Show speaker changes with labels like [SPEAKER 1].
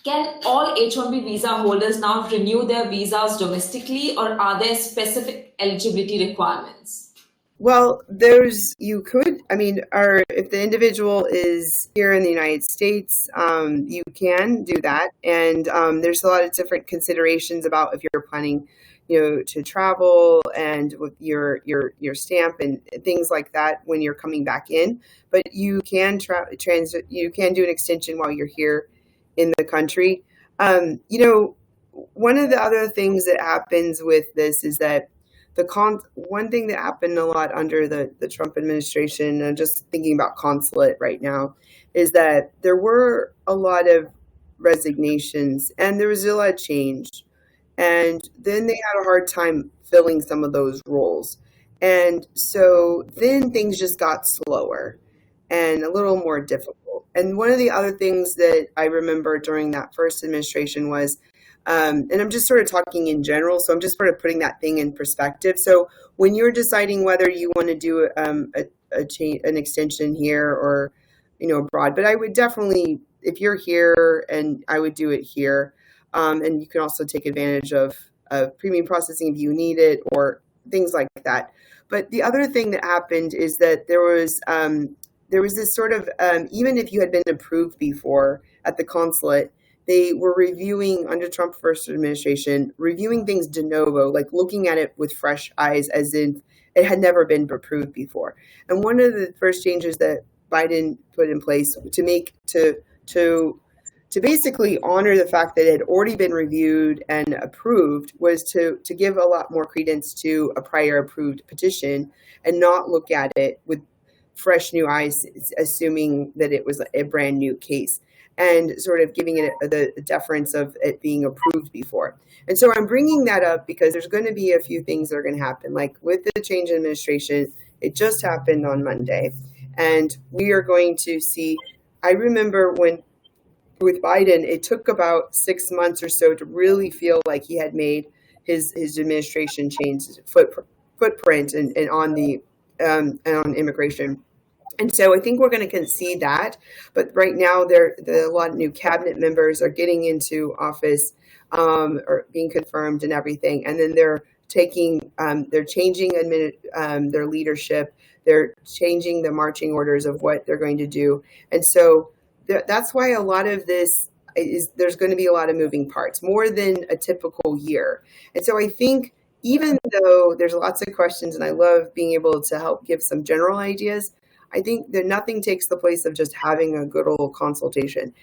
[SPEAKER 1] Can all H1B visa holders now renew their visas domestically, or are there specific eligibility requirements?
[SPEAKER 2] Well, you could, if the individual is here in the United States, you can do that. And there's a lot of different considerations about if you're planning, to travel and with your stamp and things like that when you're coming back in. But you can you can do an extension while you're here in the country. One of the other things that happens with this is that one thing that happened a lot under the Trump administration, and just thinking about consulate right now, is that there were a lot of resignations and there was a lot of change. And then they had a hard time filling some of those roles. And so then things just got slower and a little more difficult. And one of the other things that I remember during that first administration was, and I'm just sort of talking in general, so I'm just sort of putting that thing in perspective. So when you're deciding whether you want to do an extension here or, abroad, but I would definitely, if you're here, and I would do it here. And you can also take advantage of premium processing if you need it or things like that. But the other thing that happened is that there was this sort of, even if you had been approved before at the consulate, they were reviewing, under Trump first administration, reviewing things de novo, like looking at it with fresh eyes as if it had never been approved before. And one of the first changes that Biden put in place to basically honor the fact that it had already been reviewed and approved was to give a lot more credence to a prior approved petition and not look at it with fresh new eyes, assuming that it was a brand new case, and sort of giving it the deference of it being approved before. And so I'm bringing that up because there's going to be a few things that are going to happen. Like with the change in administration, it just happened on Monday. And we are going to see, I remember when with Biden, it took about 6 months or so to really feel like he had made his administration change footprint and on immigration. And so I think we're going to concede that. But right now, a lot of new cabinet members are getting into office or being confirmed and everything. And then they're changing their leadership. They're changing the marching orders of what they're going to do. And so that's why a lot of this there's going to be a lot of moving parts, more than a typical year. And so I think even though there's lots of questions and I love being able to help give some general ideas, I think that nothing takes the place of just having a good old consultation.